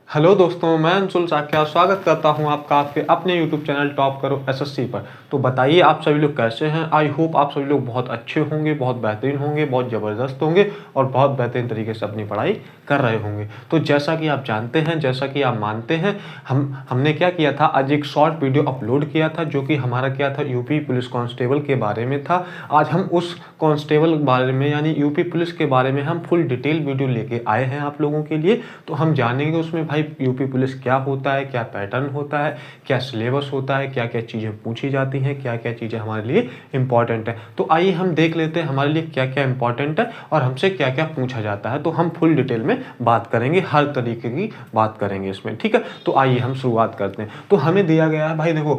Hello दोस्तों, मैं अंशुल साख्या स्वागत करता हूं आपका आपके अपने यूट्यूब चैनल टॉप करो एसएससी पर। तो बताइए आप सभी लोग कैसे हैं। आई होप आप सभी लोग बहुत अच्छे होंगे, बहुत बेहतरीन होंगे, बहुत ज़बरदस्त होंगे और बहुत बेहतरीन तरीके से अपनी पढ़ाई कर रहे होंगे। तो जैसा कि आप जानते हैं, जैसा कि आप मानते हैं, हमने क्या किया था, आज एक शॉर्ट वीडियो अपलोड किया था जो कि हमारा क्या था, यूपी पुलिस कांस्टेबल के बारे में था। आज हम उस कांस्टेबल बारे में यानी यूपी पुलिस के बारे में हम फुल डिटेल वीडियो लेके आए हैं आप लोगों के लिए। तो हम जानेंगे उसमें भाई यूपी पुलिस क्या होता है, क्या पैटर्न होता है, क्या सिलेबस होता है, क्या क्या चीज़ें पूछी जाती हैं, क्या क्या चीज़ें हमारे लिए इंपॉर्टेंट है। तो आइए हम देख लेते हैं हमारे लिए क्या क्या इंपॉर्टेंट है और हमसे क्या क्या पूछा जाता है। तो हम फुल डिटेल में बात करेंगे, हर तरीके की बात करेंगे इसमें, ठीक है। तो आइए हम शुरुआत करते हैं। तो हमें दिया गया है भाई, देखो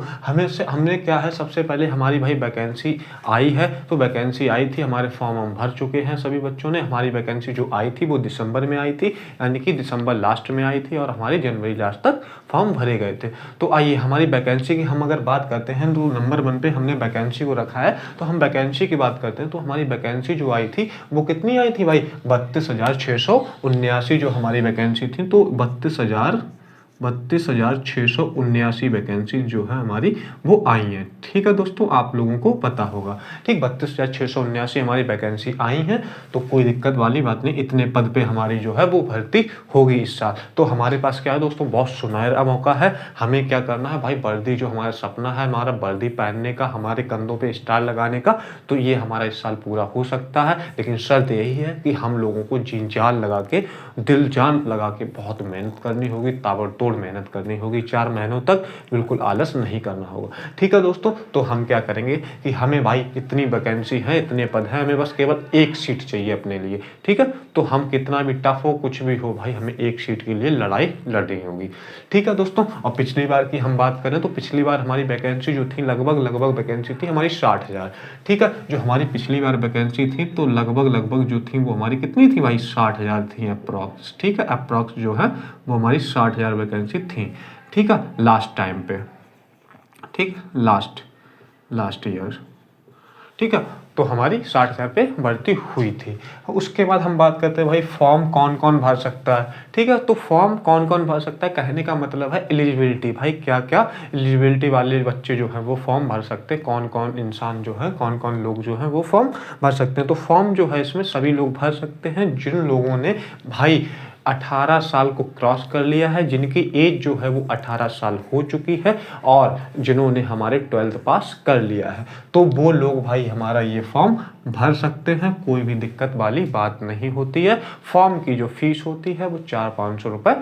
हमने क्या है, सबसे पहले हमारी भाई वैकेंसी आई है। तो वैकेंसी आई थी, हमारे फॉर्म हम भर चुके हैं सभी बच्चों ने। हमारी वैकेंसी जो आई थी वो दिसंबर में आई थी, यानी कि दिसंबर लास्ट में आई थी और हमारे जनवरी लास्ट तक फॉर्म भरे गए थे। तो आइए हमारी वैकेंसी की हम अगर बात करते हैं तो नंबर 1 पे हमने वैकेंसी को रखा है। तो हम वैकेंसी की बात करते हैं तो हमारी वैकेंसी जो आई थी वो कितनी आई थी भाई, 32,679 जो हमारी वैकेंसी थी। तो 32,679 वैकेंसी जो है हमारी वो आई हैं, ठीक है दोस्तों, आप लोगों को पता होगा। ठीक, 32,679 हमारी वैकेंसी आई हैं। तो कोई दिक्कत वाली बात नहीं, इतने पद पे हमारी जो है वो भर्ती होगी इस साल। तो हमारे पास क्या है दोस्तों, बहुत सुनहरा मौका है। हमें क्या करना है भाई, वर्दी जो हमारा सपना है, हमारा वर्दी पहनने का, हमारे कंधों पे स्टार लगाने का, तो ये हमारा इस साल पूरा हो सकता है। लेकिन शर्त यही है कि हम लोगों को जी जान लगा के, दिल जान लगा के बहुत मेहनत करनी होगी, ताबड़तोड़ मेहनत करनी होगी। 4 महीनों तक बिल्कुल आलस नहीं करना होगा, ठीक है दोस्तों। तो हम क्या करेंगे कि हमें भाई इतनी वैकेंसी है, इतने पद हैं, हमें बस केवल एक सीट चाहिए अपने लिए, ठीक है। तो हम कितना भी टफ हो, कुछ भी हो भाई, हमें एक सीट के लिए लड़ाई लड़नी होगी, ठीक है दोस्तों। और पिछली बार की हम बात करें तो पिछली बार हमारी वैकेंसी जो थी लगभग वैकेंसी थी हमारी 60,000, ठीक है। जो हमारी पिछली बार वैकेंसी थी तो लगभग जो थी वो हमारी कितनी थी भाई, 60,000 थी अप्रॉक्स, ठीक है। अप्रॉक्स जो है वो हमारी 60,000 वैकेंसी थी, ठीक है, लास्ट टाइम पे, ठीक, लास्ट ईयर, ठीक है। तो हमारी 60,000 पे भर्ती हुई थी। उसके बाद हम बात करते हैं भाई फॉर्म कौन कौन भर सकता है, ठीक है। तो फॉर्म कौन कौन भर सकता है, कहने का मतलब है एलिजिबिलिटी, भाई क्या क्या एलिजिबिलिटी वाले बच्चे जो हैं वो फॉर्म भर सकते हैं, कौन कौन इंसान जो है, कौन कौन लोग जो हैं वो फॉर्म भर सकते हैं। तो फॉर्म जो है इसमें सभी लोग भर सकते हैं जिन लोगों ने भाई 18 साल को क्रॉस कर लिया है, जिनकी एज जो है वो 18 साल हो चुकी है और जिन्होंने हमारे 12th पास कर लिया है, तो वो लोग भाई हमारा ये फॉर्म भर सकते हैं। कोई भी दिक्कत वाली बात नहीं होती है। फॉर्म की जो फीस होती है वो 400-500 रुपये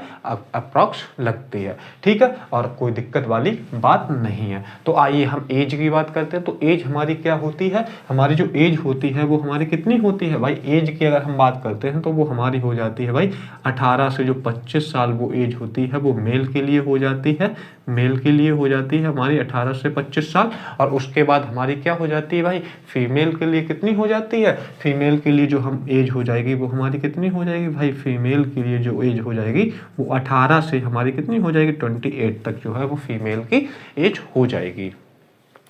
अप्रॉक्स लगती है, ठीक है, और कोई दिक्कत वाली बात नहीं है। तो आइए हम एज की बात करते हैं। तो एज हमारी क्या होती है, हमारी जो एज होती है वो हमारी कितनी होती है भाई, एज की अगर हम बात करते हैं तो वो हमारी हो जाती है भाई 18 से जो 25 साल वो एज होती है वो मेल के लिए हो जाती है, मेल के लिए हो जाती है हमारी 18 से 25 साल। और उसके बाद हमारी क्या हो जाती है भाई, फीमेल के लिए कितनी हो जाती है, फीमेल के लिए जो हम एज हो जाएगी वो हमारी कितनी हो जाएगी भाई, फीमेल के लिए जो एज हो जाएगी वो 18 से हमारी कितनी हो जाएगी, 28 तक जो है वो फीमेल की एज हो जाएगी,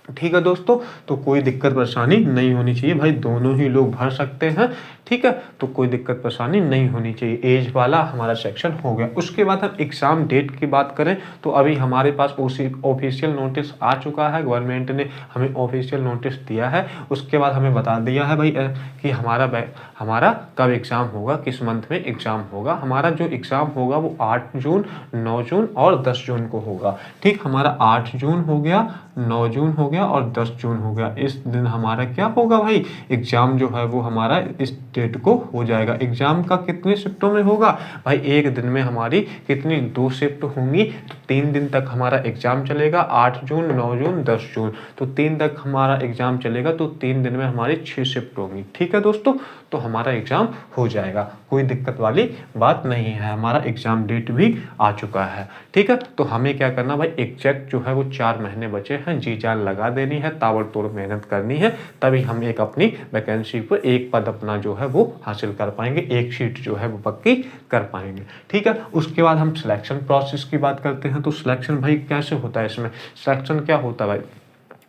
ठीक है दोस्तों। तो कोई दिक्कत परेशानी नहीं होनी चाहिए भाई, दोनों ही लोग भर सकते हैं, ठीक है। तो कोई दिक्कत परेशानी नहीं होनी चाहिए। एज वाला हमारा सेक्शन हो गया। उसके बाद हम एग्ज़ाम डेट की बात करें तो अभी हमारे पास ऑफिशियल नोटिस आ चुका है, गवर्नमेंट ने हमें ऑफिशियल नोटिस दिया है। उसके बाद हमें बता दिया है भाई कि हमारा कब एग्ज़ाम होगा, किस मंथ में एग्ज़ाम होगा। हमारा जो एग्ज़ाम होगा वो 8 जून, 9 जून और 10 जून को होगा, ठीक। हमारा 8 जून हो गया, 9 जून हो गया और 10 जून हो गया। इस दिन हमारा क्या होगा भाई, एग्ज़ाम जो है वो हमारा इस डेट को हो जाएगा। एग्ज़ाम का कितने शिफ्टों में होगा भाई, एक दिन में हमारी कितनी 2 शिफ्ट होंगी। तो 3 दिन तक हमारा एग्ज़ाम चलेगा, 8 जून, 9 जून, 10 जून। तो 3 तक हमारा एग्ज़ाम चलेगा, तो 3 दिन में हमारी 6 शिफ्ट होंगी, ठीक है दोस्तों। तो हमारा एग्ज़ाम हो जाएगा, कोई दिक्कत वाली बात नहीं है। हमारा एग्ज़ाम डेट भी आ चुका है, ठीक है। तो हमें क्या करना भाई, एग्जैक्ट जो है वो 4 महीने बचे हैं, जी जान लगा देनी है, ताबड़तोड़ मेहनत करनी है, तभी हम एक अपनी वैकेंसी पर एक पद अपना जो है वो हासिल कर पाएंगे, एक सीट जो है वो पक्की कर पाएंगे, ठीक है। उसके बाद हम सिलेक्शन प्रोसेस की बात करते हैं। तो सिलेक्शन भाई कैसे होता है, इसमें सिलेक्शन क्या होता है भाई,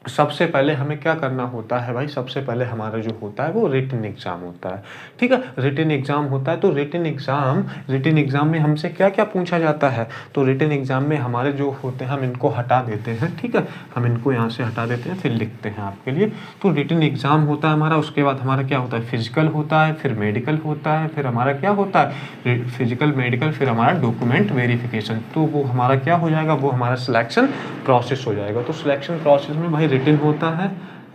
सबसे पहले हमें क्या करना होता है भाई, सबसे पहले हमारा जो होता है वो रिटन एग्ज़ाम होता है, ठीक है। रिटन एग्ज़ाम होता है, तो रिटन एग्ज़ाम में हमसे क्या-क्या पूछा जाता है, तो रिटन एग्ज़ाम में हमारे जो होते हैं हम इनको हटा देते हैं, ठीक है। हम इनको यहाँ से हटा देते हैं, फिर लिखते हैं आपके लिए। तो रिटन एग्ज़ाम होता है हमारा, उसके बाद हमारा क्या होता है, फिज़िकल होता है, फिर मेडिकल होता है, फिर हमारा क्या होता है, फिज़िकल, मेडिकल, फिर हमारा डॉक्यूमेंट वेरिफिकेशन। तो वो हमारा क्या हो जाएगा, वो हमारा सिलेक्शन प्रोसेस हो जाएगा। तो सिलेक्शन प्रोसेस में भाई रिटन होता है,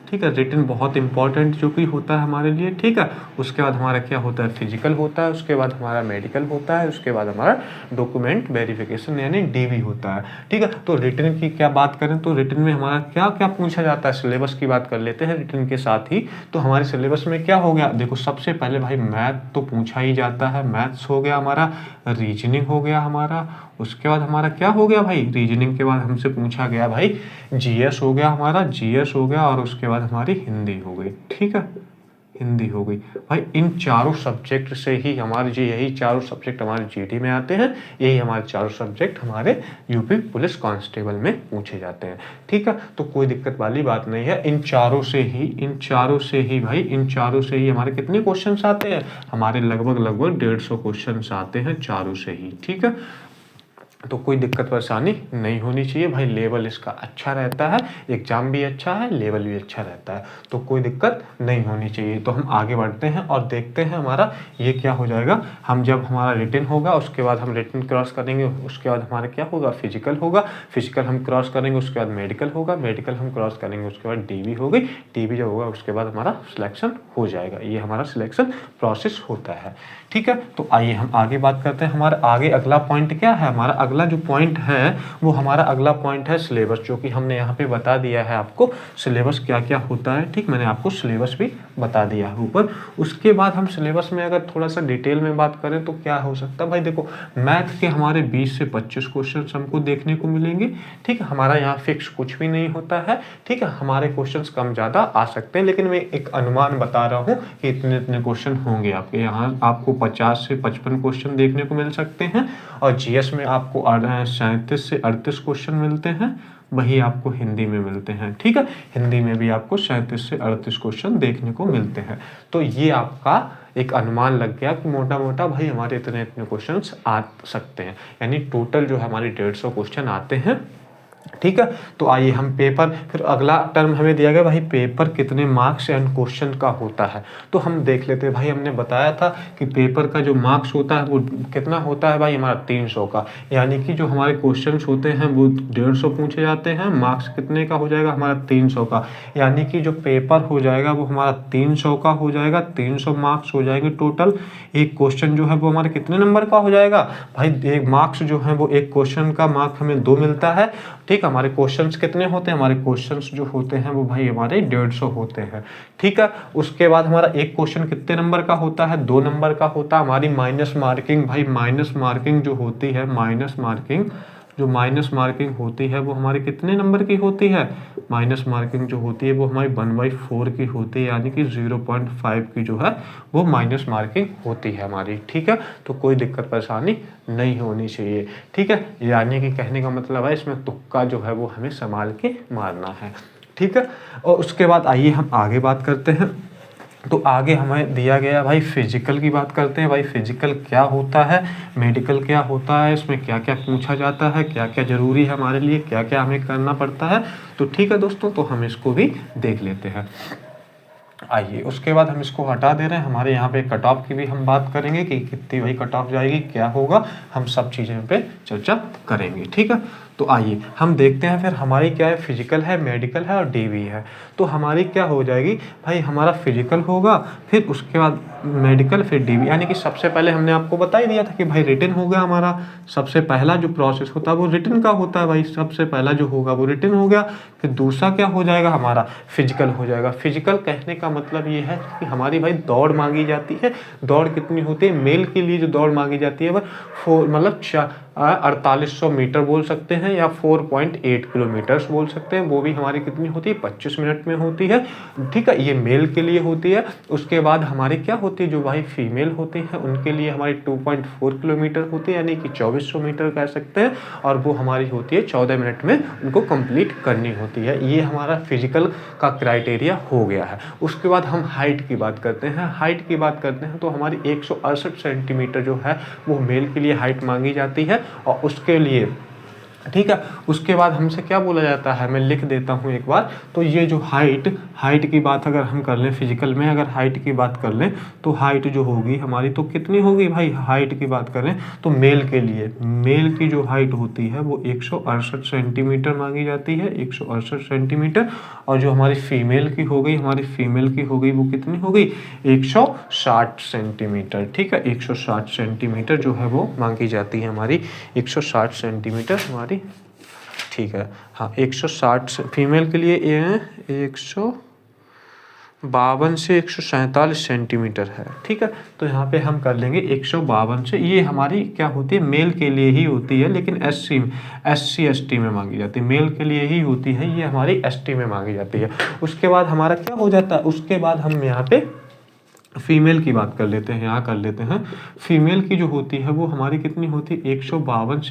ठीक है। रिटन बहुत इंपॉर्टेंट जो कि होता है हमारे लिए, ठीक है। उसके बाद हमारा क्या होता है, फिजिकल होता है, उसके बाद हमारा मेडिकल होता है, उसके बाद हमारा डॉक्यूमेंट वेरिफिकेशन यानी डीवी होता है, ठीक है। तो रिटन की क्या बात करें, तो रिटन में हमारा क्या क्या पूछा जाता है, सिलेबस की बात कर लेते हैं रिटन के साथ ही। तो हमारे सिलेबस में क्या हो गया, देखो सबसे पहले भाई मैथ तो पूछा ही जाता है, मैथ्स हो गया हमारा, रीजनिंग हो गया हमारा, उसके बाद हमारा क्या हो गया भाई, रीजनिंग के बाद हमसे पूछा गया भाई जीएस हो गया हमारा, जीएस हो गया, और उसके बाद हमारी हिंदी हो गई, ठीक है। हिंदी हो गई भाई। इन चारों सब्जेक्ट से ही हमारे जो यही चारों सब्जेक्ट हमारे जीडी में आते हैं, यही हमारे चारों सब्जेक्ट हमारे यूपी पुलिस कांस्टेबल में पूछे जाते हैं, ठीक है। तो कोई दिक्कत वाली बात नहीं है। इन चारों से ही भाई, इन चारों से ही हमारे कितने क्वेश्चंस आते हैं, हमारे लगभग 150 क्वेश्चंस आते हैं चारों से ही, ठीक है। तो कोई दिक्कत परेशानी नहीं होनी चाहिए भाई। लेवल इसका अच्छा रहता है, एग्ज़ाम भी अच्छा है, लेवल भी अच्छा रहता है, तो कोई दिक्कत नहीं होनी चाहिए। तो हम आगे बढ़ते हैं और देखते हैं हमारा ये क्या हो जाएगा। हम जब हमारा रिटन होगा उसके बाद हम रिटन क्रॉस करेंगे, उसके बाद हमारा क्या होगा, फिजिकल होगा, फिजिकल हम क्रॉस करेंगे, उसके बाद मेडिकल होगा, मेडिकल हम क्रॉस करेंगे, उसके बाद डीवी होगी, डीवी जब होगा उसके बाद हमारा सिलेक्शन हो जाएगा। ये हमारा सिलेक्शन प्रोसेस होता है, ठीक है। तो आइए हम आगे बात करते हैं। हमारा आगे अगला पॉइंट क्या है, हमारा अगला जो पॉइंट है वो हमारा अगला पॉइंट है सिलेबस, जो कि हमने यहाँ पे बता दिया है आपको सिलेबस क्या क्या होता है, ठीक। मैंने आपको सिलेबस भी बता दिया है ऊपर। उसके बाद हम सिलेबस में अगर थोड़ा सा डिटेल में बात करें तो क्या हो सकता है भाई, देखो मैथ के हमारे 20 से 25 क्वेश्चन हमको देखने को मिलेंगे, ठीक है। हमारा यहाँ फिक्स कुछ भी नहीं होता है, ठीक है। हमारे क्वेश्चन कम ज़्यादा आ सकते हैं, लेकिन मैं एक अनुमान बता रहा हूँ कि इतने इतने क्वेश्चन होंगे आपके यहाँ। आपको 50 से 55 क्वेश्चन देखने को मिल सकते हैं, और जीएस में आपको 37 से 38 क्वेश्चन मिलते हैं, वही आपको हिंदी में मिलते हैं, ठीक है। हिंदी में भी आपको 37 से 38 क्वेश्चन देखने को मिलते हैं। तो ये आपका एक अनुमान लग गया कि मोटा मोटा भाई हमारे इतने इतने क्वेश्चंस आ सकते हैं, यानी टोटल जो हमारे 150 क्वेश्चन आते हैं, ठीक है। तो आइए हम पेपर, फिर अगला टर्म हमें दिया गया भाई पेपर कितने मार्क्स एंड क्वेश्चन का होता है, तो हम देख लेते हैं भाई। हमने बताया था कि पेपर का जो मार्क्स होता है वो कितना होता है भाई, हमारा 300 का, यानी कि जो हमारे क्वेश्चंस होते हैं वो 150 पूछे जाते हैं, मार्क्स कितने का हो जाएगा हमारा 300 का, यानी कि जो पेपर हो जाएगा वो हमारा 300 का हो जाएगा, 300 मार्क्स हो जाएंगे टोटल। एक क्वेश्चन जो है वो हमारे कितने नंबर का हो जाएगा भाई, एक मार्क्स जो है वो एक क्वेश्चन का मार्क्स हमें 2 मिलता है, ठीक। हमारे क्वेश्चंस कितने होते हैं, हमारे क्वेश्चंस जो होते हैं वो भाई हमारे 150 होते हैं, ठीक है। उसके बाद हमारा एक क्वेश्चन कितने नंबर का होता है, 2 नंबर का होता है। हमारी माइनस मार्किंग भाई, माइनस मार्किंग जो होती है, माइनस मार्किंग होती है वो हमारे कितने नंबर की होती है, माइनस मार्किंग जो होती है वो हमारी 1/4 की होती है, यानी कि 0.5 की जो है वो माइनस मार्किंग होती है हमारी, ठीक है। तो कोई दिक्कत परेशानी नहीं होनी चाहिए, ठीक है। यानी कि कहने का मतलब है इसमें तुक्का जो है वो हमें संभाल के मारना है, ठीक है। और उसके बाद आइए हम आगे बात करते हैं। तो आगे हमें दिया गया भाई फिजिकल की बात करते हैं। भाई फिजिकल क्या होता है, मेडिकल क्या होता है, इसमें क्या क्या पूछा जाता है, क्या क्या ज़रूरी है हमारे लिए, क्या क्या हमें करना पड़ता है, तो ठीक है दोस्तों, तो हम इसको भी देख लेते हैं। आइए उसके बाद हम इसको हटा दे रहे हैं। हमारे यहाँ पे कट ऑफ की भी हम बात करेंगे कि कितनी भाई कट ऑफ जाएगी, क्या होगा, हम सब चीज़ें पे चर्चा करेंगे, ठीक है। तो आइए हम देखते हैं फिर हमारी क्या है, फिजिकल है, मेडिकल है और डीवी है। तो हमारी क्या हो जाएगी भाई, हमारा फिजिकल होगा, फिर उसके बाद मेडिकल, फिर डीवी, यानी कि सबसे पहले हमने आपको बता ही दिया था कि भाई रिटन हो गया हमारा। सबसे पहला जो प्रोसेस होता है वो रिटन का होता है भाई, सबसे पहला जो होगा वो रिटन हो गया। फिर दूसरा क्या हो जाएगा हमारा, फिजिकल हो जाएगा। फिजिकल कहने का मतलब ये है कि हमारी भाई दौड़ मांगी जाती है। दौड़ कितनी होती है, मेल के लिए जो दौड़ मांगी जाती है वह 4 मतलब 4800 मीटर बोल सकते हैं या 4.8 किलोमीटर्स बोल सकते हैं। वो भी हमारी कितनी होती है, 25 मिनट में होती है। ठीक है, ये मेल के लिए होती है। उसके बाद हमारी क्या होती है, जो भाई फीमेल होती है उनके लिए हमारी 2.4 किलोमीटर होती है, यानी कि 2400 मीटर कह सकते हैं, और वो हमारी होती है 14 मिनट में उनको कंप्लीट करनी होती है। ये हमारा फिजिकल का क्राइटेरिया हो गया है। उसके बाद हम हाइट की बात करते हैं। हाइट की बात करते हैं तो हमारी 168 सेंटीमीटर जो है वो मेल के लिए हाइट मांगी जाती है। और उसके लिए ठीक है, उसके बाद हमसे क्या बोला जाता है, मैं लिख देता हूँ एक बार। तो ये जो हाइट की बात अगर हम कर लें, फिजिकल में अगर हाइट की बात कर लें तो हाइट जो होगी हमारी तो कितनी होगी भाई, हाइट की बात करें तो मेल के लिए मेल की जो हाइट होती है वो 168 सेंटीमीटर मांगी जाती है, 168 सेंटीमीटर। और जो हमारी फीमेल की हो गई वो कितनी हो गई, 160 सेंटीमीटर। ठीक है, 160 सेंटीमीटर जो है वो मांगी जाती है हमारी, 160 सेंटीमीटर हमारी। ठीक है, हाँ 160 फीमेल के लिए ये है 152 से 147 सेंटीमीटर है। ठीक है, तो यहाँ पे हम कर लेंगे 152 से। ये हमारी क्या होती है, मेल के लिए ही होती है, लेकिन SC ST में मांगी जाती है। मेल के लिए ही होती है, ये हमारी ST में मांगी जाती है। उसके बाद हमारा क्या हो जाता है, उसके बाद हम यहाँ पे फीमेल की बात कर लेते हैं, यहाँ कर लेते हैं। फीमेल की जो होती है वो हमारी कितनी होती है, 152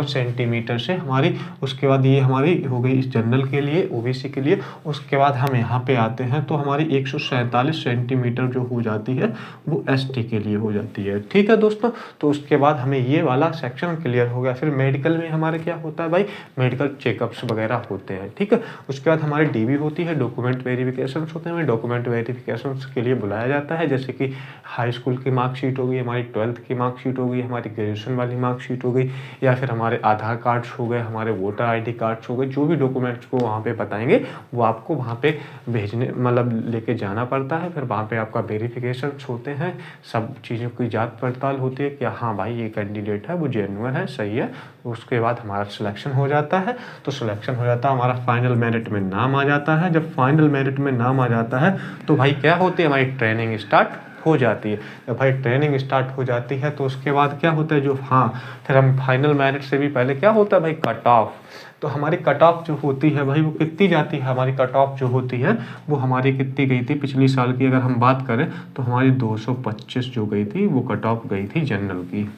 सेंटीमीटर से हमारी। उसके बाद ये हमारी हो गई इस जनरल के लिए, OBC के लिए। उसके बाद हम यहाँ पे आते हैं तो हमारी 147 सेंटीमीटर जो हो जाती है वो ST के लिए हो जाती है। ठीक है दोस्तों, तो उसके बाद हमें ये वाला सेक्शन क्लियर हो गया। फिर मेडिकल में हमारे क्या होता है भाई, मेडिकल चेकअप्स वगैरह होते हैं। ठीक है, उसके बाद हमारी DV होती है, डॉक्यूमेंट वेरिफिकेशन होते हैं। डॉक्यूमेंट वेरिफिकेशंस के लिए बुलाया जाता है, जैसे कि हाई स्कूल की मार्कशीट हो गई, हमारी 12th की मार्कशीट हो गई, हमारी ग्रेजुएशन वाली मार्कशीट हो गई, या फिर हमारे आधार कार्ड्स हो गए, हमारे वोटर ID कार्ड्स हो गए। जो भी डॉक्यूमेंट्स को वहाँ पे बताएंगे वो आपको वहाँ पे भेजने मतलब लेके जाना पड़ता है। फिर वहाँ पे आपका वेरिफिकेशन होते हैं, सब चीज़ों की जाँच पड़ताल होती है कि हाँ भाई ये कैंडिडेट है वो जेन्युइन है, सही है। उसके बाद हमारा सिलेक्शन हो जाता है। तो सिलेक्शन हो जाता है, हमारा फाइनल मेरिट में नाम आ जाता है। जब फाइनल मेरिट में नाम आ जाता है तो भाई क्या होती है, हमारी ट्रेनिंग स्टार्ट हो जाती है। जब भाई ट्रेनिंग स्टार्ट हो जाती है तो उसके बाद क्या होता है, जो फिर हम फाइनल मेरिट से भी पहले क्या होता है भाई, कट ऑफ। तो हमारी कट ऑफ जो होती है भाई वो कितनी जाती है, हमारी कट ऑफ जो होती है वो हमारी कितनी गई थी, पिछली साल की अगर हम बात करें तो हमारी 225 जो गई थी वो कट ऑफ गई थी जनरल की।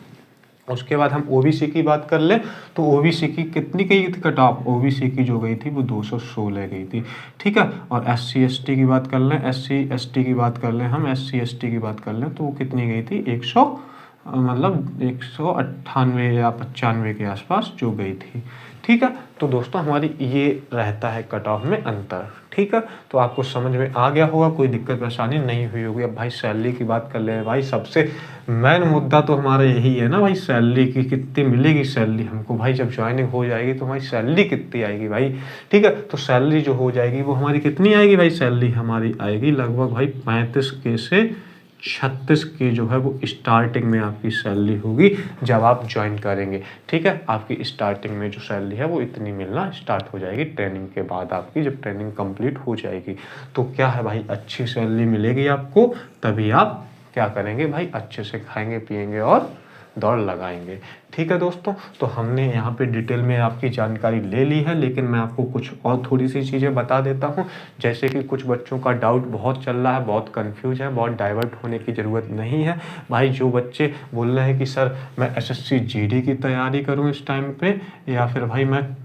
उसके बाद हम OBC की बात कर लें तो OBC की कितनी गई थी कट ऑफ, OBC की जो गई थी वो 216 गई थी। ठीक है, और SC ST की बात कर लें, SC ST की बात कर लें, हम SC ST की बात कर लें तो वो कितनी गई थी, 198 या 95 के आसपास जो गई थी। ठीक है, तो दोस्तों हमारी ये रहता है कट ऑफ में अंतर। ठीक है, तो आपको समझ में आ गया होगा, कोई दिक्कत परेशानी नहीं हुई होगी। अब भाई सैलरी की बात कर ले भाई, सबसे मेन मुद्दा तो हमारा यही है ना भाई, सैलरी की कितनी मिलेगी सैलरी हमको भाई, जब ज्वाइनिंग हो जाएगी तो हमारी सैलरी कितनी आएगी भाई। ठीक है, तो सैलरी जो हो जाएगी वो हमारी कितनी आएगी भाई, सैलरी हमारी आएगी लगभग भाई 35K से 36K जो है वो स्टार्टिंग में आपकी सैलरी होगी जब आप ज्वाइन करेंगे। ठीक है, आपकी स्टार्टिंग में जो सैलरी है वो इतनी मिलना स्टार्ट हो जाएगी ट्रेनिंग के बाद आपकी, जब ट्रेनिंग कंप्लीट हो जाएगी तो क्या है भाई, अच्छी सैलरी मिलेगी आपको, तभी आप क्या करेंगे भाई, अच्छे से खाएंगे पिएंगे और दौड़ लगाएंगे। ठीक है दोस्तों, तो हमने यहाँ पे डिटेल में आपकी जानकारी ले ली है, लेकिन मैं आपको कुछ और थोड़ी सी चीज़ें बता देता हूँ। जैसे कि कुछ बच्चों का डाउट बहुत चल रहा है, बहुत कंफ्यूज है, बहुत डाइवर्ट होने की ज़रूरत नहीं है भाई। जो बच्चे बोल रहे हैं कि सर मैं SSC GD की तैयारी करूँ इस टाइम पे, या फिर भाई मैं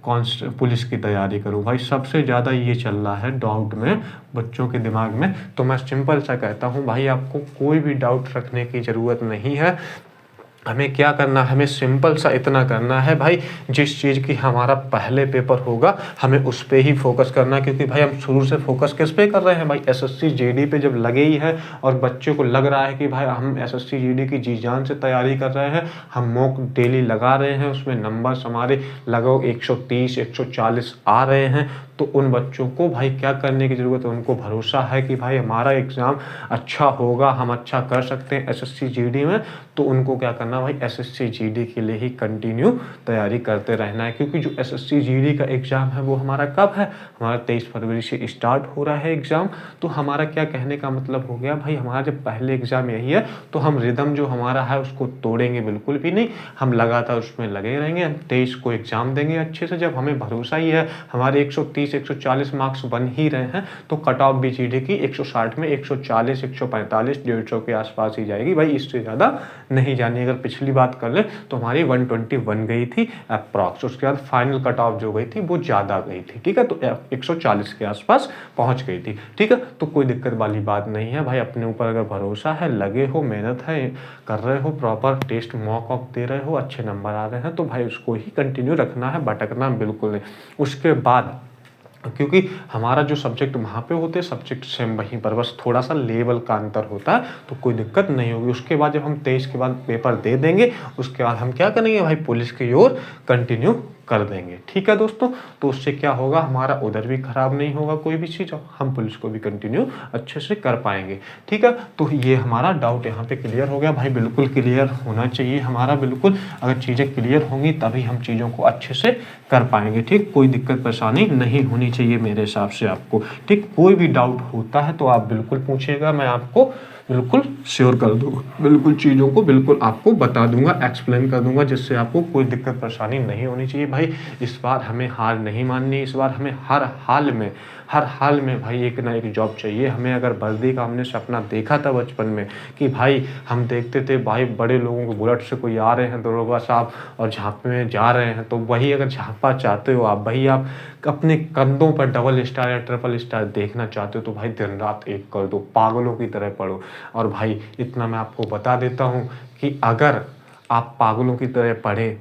पुलिस की तैयारी करूँ, भाई सबसे ज़्यादा ये चल रहा है डाउट में बच्चों के दिमाग में। तो मैं सिंपल सा कहता हूँ भाई, आपको कोई भी डाउट रखने की ज़रूरत नहीं है। हमें क्या करना है, हमें सिंपल सा इतना करना है भाई, जिस चीज़ की हमारा पहले पेपर होगा हमें उस पे ही फोकस करना है। क्योंकि भाई हम शुरू से फोकस किस पे कर रहे हैं भाई, SSC GD पे जब लगे ही है और बच्चे को लग रहा है कि भाई हम SSC GD की जी जान से तैयारी कर रहे हैं, हम मॉक डेली लगा रहे हैं, उसमें नंबर्स हमारे लगभग 130 140 आ रहे हैं, तो उन बच्चों को भाई क्या करने की ज़रूरत है, उनको भरोसा है कि भाई हमारा एग्ज़ाम अच्छा होगा, हम अच्छा कर सकते हैं एसएससी जीडी में, तो उनको क्या करना भाई एसएससी जीडी के लिए ही कंटिन्यू तैयारी करते रहना है। क्योंकि जो एसएससी जीडी का एग्ज़ाम है वो हमारा कब है, हमारा 23 फरवरी से स्टार्ट हो रहा है एग्ज़ाम। तो हमारा क्या कहने का मतलब हो गया भाई, हमारा जब पहले एग्ज़ाम यही है तो हम रिदम जो हमारा है उसको तोड़ेंगे बिल्कुल भी नहीं, हम लगातार उसमें लगे रहेंगे। हम 23 को एग्ज़ाम देंगे अच्छे से, जब हमें भरोसा ही है हमारे 130 140 मार्क्स बन ही रहे हैं, तो कट ऑफ भी जीडी की 160 में 140 145 150 के आसपास ही जाएगी भाई, इससे ज़्यादा नहीं जानी। अगर पिछली बात कर ले तो हमारी 121 गई थी अप्रॉक्स, उसके बाद फाइनल कट ऑफ जो गई थी वो ज़्यादा गई थी, ठीक है, तो 140 के आसपास पहुंच गई थी, ठीक है। तो कोई दिक्कत वाली बात नहीं है भाई, अपने ऊपर अगर भरोसा है, लगे हो, मेहनत है, कर रहे हो, प्रॉपर टेस्ट मॉक ऑफ दे रहे हो, अच्छे नंबर आ रहे हैं, तो भाई उसको ही कंटिन्यू रखना है, भटकना बिल्कुल नहीं। उसके बाद क्योंकि हमारा जो सब्जेक्ट वहाँ पे होते हैं सब्जेक्ट सेम वहीं पर, बस थोड़ा सा लेवल का अंतर होता है, तो कोई दिक्कत नहीं होगी। उसके बाद जब हम 23 के बाद पेपर दे देंगे, उसके बाद हम क्या करेंगे भाई, पुलिस की ओर कंटिन्यू कर देंगे, ठीक है दोस्तों। तो उससे क्या होगा, हमारा उधर भी खराब नहीं होगा कोई भी चीज़, हम पुलिस को भी कंटिन्यू अच्छे से कर पाएंगे, ठीक है। तो ये हमारा डाउट यहाँ पे क्लियर हो गया भाई, बिल्कुल क्लियर होना चाहिए हमारा, बिल्कुल अगर चीज़ें क्लियर होंगी तभी हम चीज़ों को अच्छे से कर पाएंगे, ठीक। कोई दिक्कत परेशानी नहीं होनी चाहिए मेरे हिसाब से आपको, ठीक। कोई भी डाउट होता है तो आप बिल्कुल पूछिएगा, मैं आपको बिल्कुल श्योर कर दूंगा, बिल्कुल चीज़ों को बिल्कुल आपको बता दूंगा, एक्सप्लेन कर दूंगा, जिससे आपको कोई दिक्कत परेशानी नहीं होनी चाहिए भाई। इस बार हमें हार नहीं माननी, इस बार हमें हर हाल में भाई एक ना एक जॉब चाहिए हमें। अगर वर्दी का हमने सपना देखा था बचपन में कि भाई हम देखते थे भाई बड़े लोगों को बुलेट से कोई आ रहे हैं दरोगा साहब और झांपे में जा रहे हैं, तो वही अगर झांपा चाहते हो आप, वही आप अपने कंधों पर डबल स्टार या ट्रिपल स्टार देखना चाहते हो, तो भाई दिन रात एक कर दो, पागलों की तरह पढ़ो। और भाई इतना मैं आपको बता देता हूँ कि अगर आप पागलों की तरह पढ़े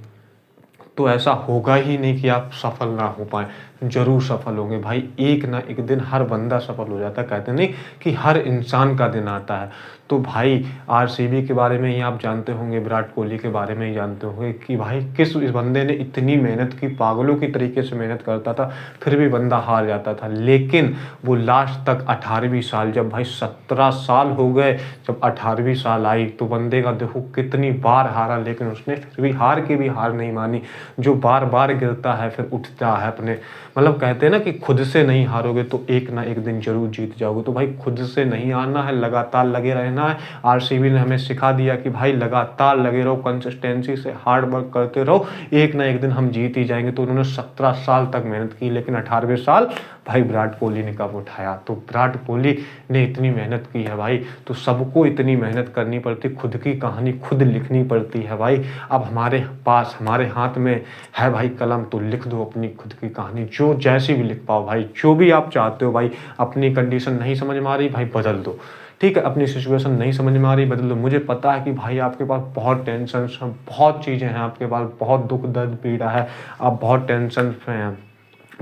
तो ऐसा होगा ही नहीं कि आप सफल ना हो पाए, जरूर सफल होंगे भाई, एक ना एक दिन हर बंदा सफल हो जाता है। कहते नहीं कि हर इंसान का दिन आता है। तो भाई आरसीबी के बारे में ही आप जानते होंगे, विराट कोहली के बारे में ही जानते होंगे कि भाई किस इस बंदे ने इतनी मेहनत की, पागलों की तरीके से मेहनत करता था, फिर भी बंदा हार जाता था। लेकिन वो लास्ट तक 18वीं साल, जब भाई 17 साल हो गए, जब 18वीं साल आई तो बंदे का देखो कितनी बार हारा, लेकिन उसने फिर भी हार के भी हार नहीं मानी। जो बार बार गिरता है फिर उठता है, अपने मतलब कहते हैं ना कि खुद से नहीं हारोगे तो एक ना एक दिन जरूर जीत जाओगे। तो भाई खुद से नहीं हारना है, लगातार लगे रहना है। आरसीबी ने हमें सिखा दिया कि भाई लगातार लगे रहो, कंसिस्टेंसी से हार्ड वर्क करते रहो, एक ना एक दिन हम जीत ही जाएंगे। तो उन्होंने 17 साल तक मेहनत की, लेकिन 18वें साल भाई विराट कोहली ने कब उठाया। तो विराट कोहली ने इतनी मेहनत की है भाई, तो सबको इतनी मेहनत करनी पड़ती, खुद की कहानी खुद लिखनी पड़ती है भाई। अब हमारे पास हमारे हाथ में है भाई कलम, तो लिख दो अपनी खुद की कहानी, जो जैसी भी लिख पाओ भाई, जो भी आप चाहते हो भाई। अपनी कंडीशन नहीं समझ में आ रही भाई, बदल दो, ठीक है। अपनी सिचुएशन नहीं समझ में आ रही, बदल दो। मुझे पता है कि भाई आपके पास बहुत टेंशन हैं, बहुत चीज़ें हैं आपके पास, बहुत दुख दर्द पीड़ा है, आप बहुत टेंशन में हैं,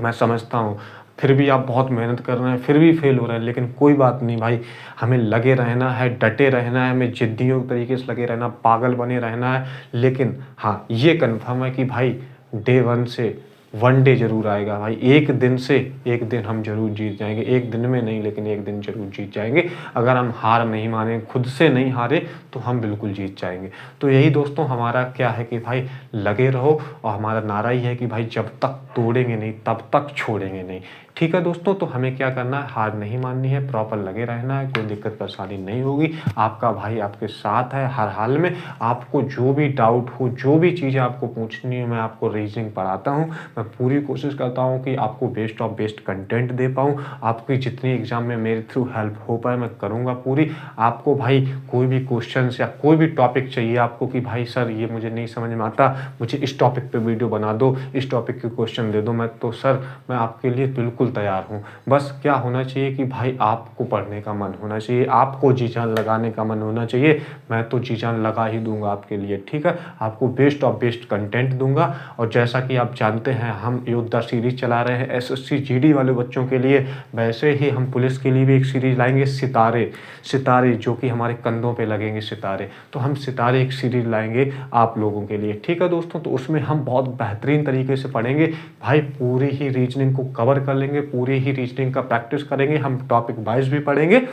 मैं समझता हूँ। फिर भी आप बहुत मेहनत कर रहे हैं, फिर भी फेल हो रहे हैं, लेकिन कोई बात नहीं भाई, हमें लगे रहना है, डटे रहना है, हमें जिद्दियों तरीके से लगे रहना, पागल बने रहना है। लेकिन हाँ, ये कन्फर्म है कि भाई डे वन से वन डे जरूर आएगा भाई, एक दिन से एक दिन हम जरूर जीत जाएंगे, एक दिन में नहीं लेकिन एक दिन जरूर जीत जाएंगे। अगर हम हार नहीं माने, खुद से नहीं हारे, तो हम बिल्कुल जीत जाएंगे। तो यही दोस्तों हमारा क्या है कि भाई लगे रहो, और हमारा नारा ही है कि भाई जब तक तोड़ेंगे नहीं तब तक छोड़ेंगे नहीं, ठीक है दोस्तों। तो हमें क्या करना है, हार नहीं माननी है, प्रॉपर लगे रहना है, कोई दिक्कत परेशानी नहीं होगी। आपका भाई आपके साथ है हर हाल में। आपको जो भी डाउट हो, जो भी चीज़ें आपको पूछनी है, मैं आपको रीजनिंग पढ़ाता हूँ। मैं पूरी कोशिश करता हूँ कि आपको बेस्ट ऑफ बेस्ट कंटेंट दे पाऊँ, आपकी जितनी एग्जाम में मेरे थ्रू हेल्प हो पाए मैं करूँगा पूरी। आपको भाई कोई भी क्वेश्चन या कोई भी टॉपिक चाहिए आपको कि भाई सर ये मुझे नहीं समझ में आता, मुझे इस टॉपिक पे वीडियो बना दो, इस टॉपिक के क्वेश्चन दे दो, मैं तो सर मैं आपके लिए बिल्कुल तैयार हूँ। बस क्या होना चाहिए कि भाई आपको पढ़ने का मन होना चाहिए, आपको जी जान लगाने का मन होना चाहिए। मैं तो जी जान लगा ही दूंगा आपके लिए, ठीक है। आपको बेस्ट ऑफ बेस्ट कंटेंट दूंगा। और जैसा कि आप जानते हैं हम योद्धा सीरीज चला रहे हैं एसएससी जीडी वाले बच्चों के लिए, वैसे ही हम पुलिस के लिए भी एक सीरीज लाएंगे, सितारे सितारे, जो कि हमारे कंधों पे लगेंगे सितारे। तो हम सितारे एक सीरीज लाएंगे आप लोगों के लिए, ठीक है दोस्तों। तो उसमें हम बहुत बेहतरीन तरीके से पढ़ेंगे भाई, पूरी ही रीजनिंग को कवर कर लेंगे, करेंगे, पूरी ही रीजनिंग का प्रैक्टिस करेंगे, हम टॉपिक वाइज भी पढ़ेंगे,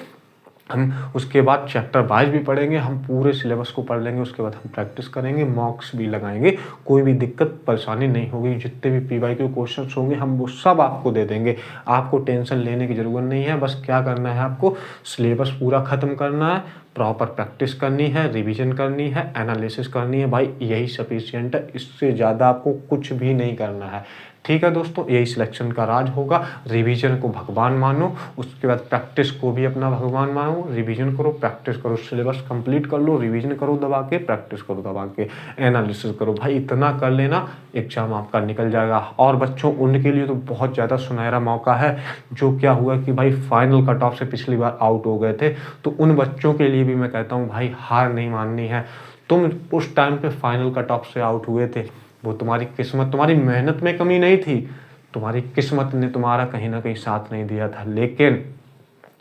हम उसके बाद चैप्टर वाइज भी पढ़ेंगे, हम पूरे सिलेबस को पढ़ लेंगे, उसके बाद हम प्रैक्टिस करेंगे, मॉक्स भी लगाएंगे, कोई भी दिक्कत परेशानी नहीं होगी। जितने भी पीवाईक्यू क्वेश्चंस होंगे हम वो सब आपको दे देंगे, आपको टेंशन लेने की ज़रूरत नहीं है। बस क्या करना है, आपको सिलेबस पूरा ख़त्म करना है, प्रॉपर प्रैक्टिस करनी है, रिवीजन करनी है, एनालिसिस करनी है, भाई यही सफिशिएंट है, इससे ज़्यादा आपको कुछ भी नहीं करना है। ठीक है दोस्तों, यही सिलेक्शन का राज होगा। रिवीजन को भगवान मानो, उसके बाद प्रैक्टिस को भी अपना भगवान मानो, रिवीजन करो, प्रैक्टिस करो, सिलेबस कंप्लीट कर लो, रिवीजन करो दबा के, प्रैक्टिस करो दबा के, एनालिसिस करो, भाई इतना कर लेना, एग्जाम आपका निकल जाएगा। और बच्चों उनके लिए तो बहुत ज़्यादा सुनहरा मौका है, जो क्या हुआ कि भाई फाइनल कट ऑफ से पिछली बार आउट हो गए थे, तो उन बच्चों के लिए भी मैं कहता हूँ भाई हार नहीं माननी है। तुम उस टाइम पे फाइनल कट ऑफ से आउट हुए थे, वो तुम्हारी किस्मत, तुम्हारी मेहनत में कमी नहीं थी, तुम्हारी किस्मत ने तुम्हारा कहीं ना कहीं साथ नहीं दिया था। लेकिन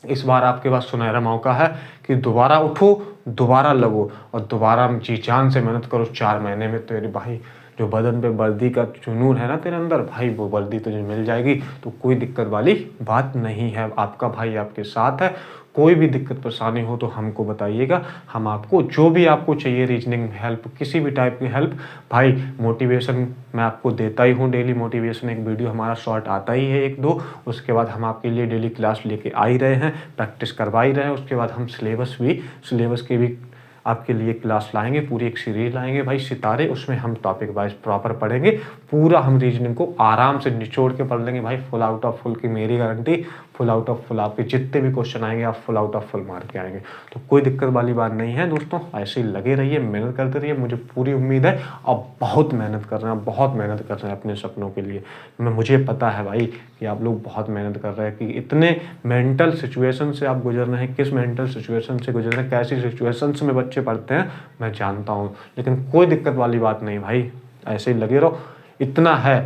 इस बार आपके पास सुनहरा मौका है कि दोबारा उठो, दोबारा लगो और दोबारा जी जान से मेहनत करो। 4 महीने में तेरे भाई जो बदन पे वर्दी का जुनून है ना तेरे अंदर, भाई वो वर्दी तुझे मिल जाएगी, तो कोई दिक्कत वाली बात नहीं है। आपका भाई आपके साथ है, कोई भी दिक्कत परेशानी हो तो हमको बताइएगा, हम आपको जो भी आपको चाहिए रीजनिंग हेल्प, किसी भी टाइप की हेल्प, भाई मोटिवेशन मैं आपको देता ही हूँ, डेली मोटिवेशन एक वीडियो हमारा शॉर्ट आता ही है 1-2, उसके बाद हम आपके लिए डेली क्लास लेके आ ही रहे हैं, प्रैक्टिस करवा ही रहे हैं, उसके बाद हम सिलेबस के भी आपके लिए क्लास लाएंगे, पूरी एक सीरीज लाएंगे भाई सितारे, उसमें हम टॉपिक वाइज प्रॉपर पढ़ेंगे, पूरा हम रीजनिंग को आराम से निचोड़ के पढ़ लेंगे भाई, फुल आउट ऑफ फुल की मेरी guarantee, full out of full आपके जितने भी क्वेश्चन आएंगे आप फुल आउट ऑफ फुल मार के आएंगे, तो कोई दिक्कत वाली बात नहीं है दोस्तों। ऐसे ही लगे रहिए, मेहनत करते रहिए, मुझे पूरी उम्मीद है आप बहुत मेहनत कर रहे हैं, बहुत मेहनत कर रहे हैं अपने सपनों के लिए। मुझे पता है भाई कि आप लोग बहुत मेहनत कर रहे हैं, कि इतने मेंटल सिचुएशन से आप गुजर रहे हैं, किस मेंटल सिचुएशन से गुजर रहे हैं, कैसी सिचुएशंस में बच्चे पढ़ते हैं मैं जानता हूँ, लेकिन कोई दिक्कत वाली बात नहीं भाई, ऐसे ही लगे रहो। इतना है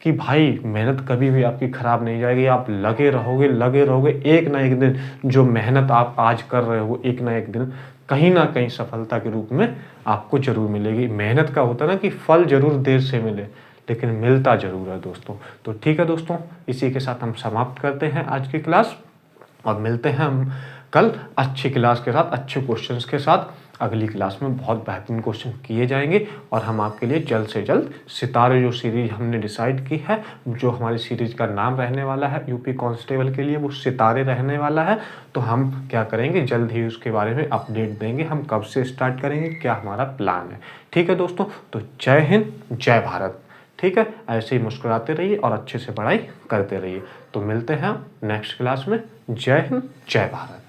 कि भाई मेहनत कभी भी आपकी ख़राब नहीं जाएगी, आप लगे रहोगे, एक ना एक दिन जो मेहनत आप आज कर रहे हो, एक ना एक दिन कहीं ना कहीं सफलता के रूप में आपको ज़रूर मिलेगी। मेहनत का होता है ना कि फल ज़रूर देर से मिले, लेकिन मिलता ज़रूर है दोस्तों। तो ठीक है दोस्तों, इसी के साथ हम समाप्त करते हैं आज की क्लास, और मिलते हैं हम कल अच्छी क्लास के साथ, अच्छे क्वेश्चंस के साथ। अगली क्लास में बहुत बेहतरीन क्वेश्चन किए जाएंगे, और हम आपके लिए जल्द से जल्द सितारे जो सीरीज हमने डिसाइड की है, जो हमारी सीरीज का नाम रहने वाला है यूपी कांस्टेबल के लिए, वो सितारे रहने वाला है। तो हम क्या करेंगे, जल्द ही उसके बारे में अपडेट देंगे, हम कब से स्टार्ट करेंगे, क्या हमारा प्लान है। ठीक है दोस्तों, तो जय हिंद, जय भारत। ठीक है, ऐसे ही मुस्कुराते रहिए और अच्छे से पढ़ाई करते रहिए। तो मिलते हैं नेक्स्ट क्लास में। जय हिंद, जय भारत।